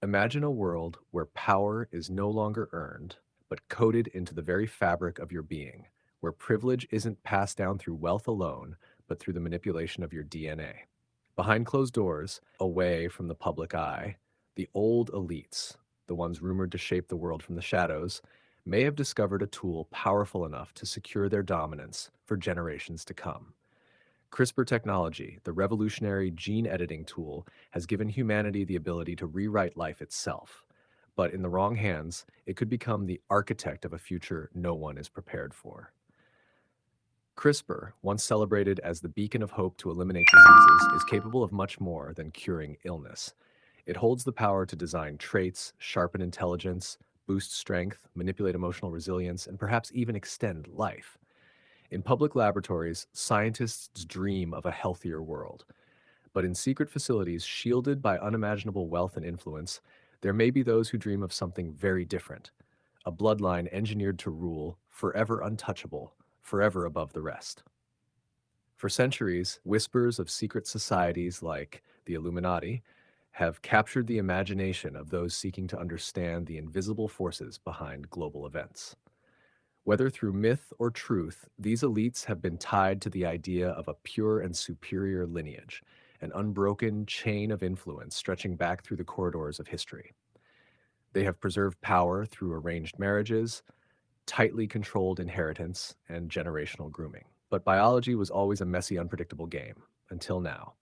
Imagine a world where power is no longer earned, but coded into the very fabric of your being, where privilege isn't passed down through wealth alone, but through the manipulation of your DNA. Behind closed doors, away from the public eye, the old elites, the ones rumored to shape the world from the shadows, may have discovered a tool powerful enough to secure their dominance for generations to come. CRISPR technology, the revolutionary gene editing tool, has given humanity the ability to rewrite life itself. But in the wrong hands, it could become the architect of a future no one is prepared for. CRISPR, once celebrated as the beacon of hope to eliminate diseases, is capable of much more than curing illness. It holds the power to design traits, sharpen intelligence, boost strength, manipulate emotional resilience, and perhaps even extend life. In public laboratories, scientists dream of a healthier world. But in secret facilities shielded by unimaginable wealth and influence, there may be those who dream of something very different, a bloodline engineered to rule, forever untouchable, forever above the rest. For centuries, whispers of secret societies like the Illuminati have captured the imagination of those seeking to understand the invisible forces behind global events. Whether through myth or truth, these elites have been tied to the idea of a pure and superior lineage, an unbroken chain of influence stretching back through the corridors of history. They have preserved power through arranged marriages, tightly controlled inheritance, and generational grooming. But biology was always a messy, unpredictable game, until now.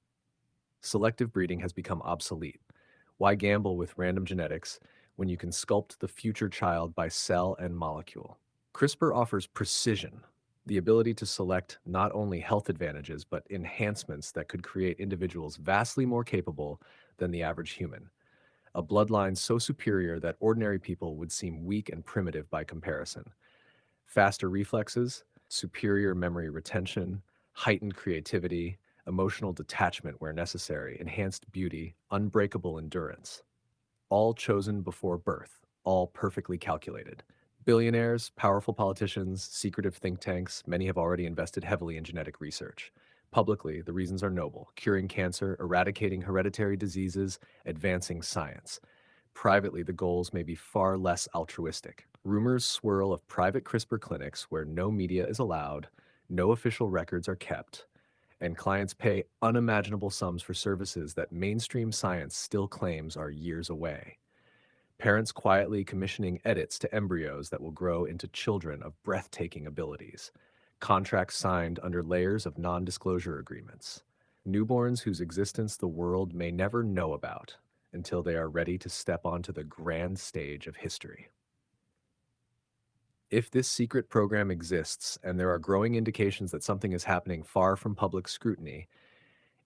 Selective breeding has become obsolete. Why gamble with random genetics when you can sculpt the future child by cell and molecule? CRISPR offers precision, the ability to select not only health advantages, but enhancements that could create individuals vastly more capable than the average human. A bloodline so superior that ordinary people would seem weak and primitive by comparison. Faster reflexes, superior memory retention, heightened creativity, emotional detachment where necessary, enhanced beauty, unbreakable endurance. All chosen before birth, all perfectly calculated. Billionaires, powerful politicians, secretive think tanks, many have already invested heavily in genetic research. Publicly, the reasons are noble: curing cancer, eradicating hereditary diseases, advancing science. Privately, the goals may be far less altruistic. Rumors swirl of private CRISPR clinics where no media is allowed, no official records are kept, and clients pay unimaginable sums for services that mainstream science still claims are years away. Parents quietly commissioning edits to embryos that will grow into children of breathtaking abilities. Contracts signed under layers of non disclosure agreements. Newborns whose existence the world may never know about until they are ready to step onto the grand stage of history. If this secret program exists and there are growing indications that something is happening far from public scrutiny,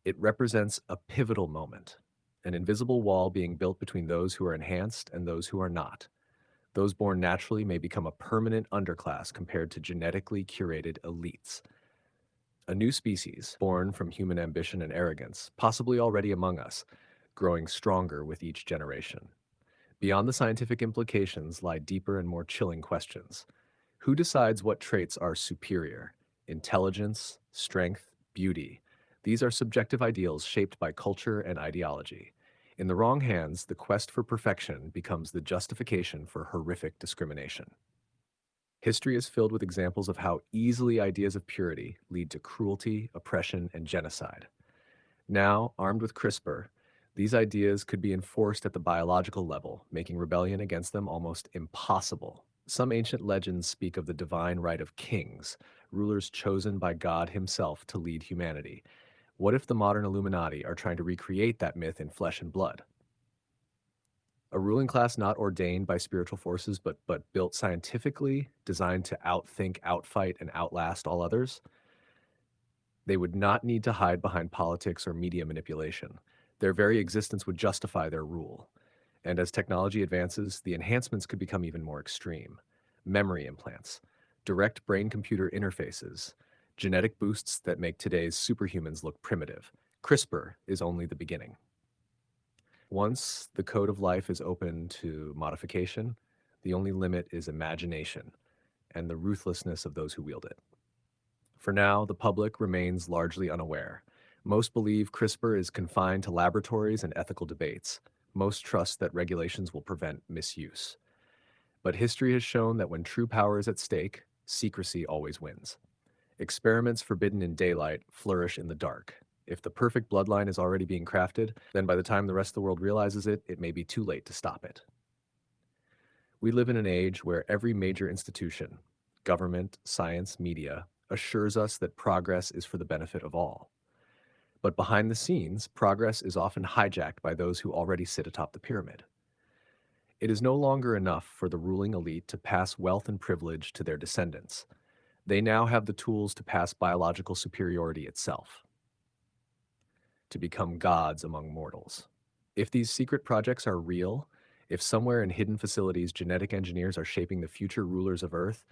it represents a pivotal moment, an invisible wall being built between those who are enhanced and those who are not. Those born naturally may become a permanent underclass compared to genetically curated elites. A new species, born from human ambition and arrogance, possibly already among us, growing stronger with each generation. Beyond the scientific implications lie deeper and more chilling questions. Who decides what traits are superior? Intelligence, strength, beauty. These are subjective ideals shaped by culture and ideology. In the wrong hands, the quest for perfection becomes the justification for horrific discrimination. History is filled with examples of how easily ideas of purity lead to cruelty, oppression, and genocide. Now, armed with CRISPR, these ideas could be enforced at the biological level, making rebellion against them almost impossible. Some ancient legends speak of the divine right of kings, rulers chosen by God himself to lead humanity. What if the modern Illuminati are trying to recreate that myth in flesh and blood? A ruling class not ordained by spiritual forces, but built scientifically, designed to outthink, outfight, and outlast all others? They would not need to hide behind politics or media manipulation. Their very existence would justify their rule. And as technology advances, the enhancements could become even more extreme. Memory implants, direct brain-computer interfaces, genetic boosts that make today's superhumans look primitive. CRISPR is only the beginning. Once the code of life is open to modification, the only limit is imagination and the ruthlessness of those who wield it. For now, the public remains largely unaware. Most believe CRISPR is confined to laboratories and ethical debates. most trust that regulations will prevent misuse. But history has shown that when true power is at stake, secrecy always wins. Experiments forbidden in daylight flourish in the dark. If the perfect bloodline is already being crafted, then by the time the rest of the world realizes it, it may be too late to stop it. We live in an age where every major institution, government, science, media, assures us that progress is for the benefit of all. But behind the scenes, progress is often hijacked by those who already sit atop the pyramid. It is no longer enough for the ruling elite to pass wealth and privilege to their descendants. They now have the tools to pass biological superiority itself, to become gods among mortals. If these secret projects are real, if somewhere in hidden facilities genetic engineers are shaping the future rulers of Earth,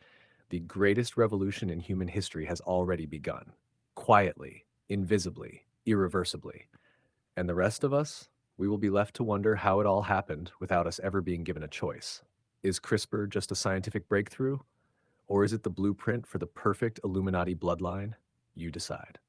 the greatest revolution in human history has already begun. Quietly, invisibly, irreversibly. And the rest of us? We will be left to wonder how it all happened without us ever being given a choice. Is CRISPR just a scientific breakthrough? Or is it the blueprint for the perfect Illuminati bloodline? You decide.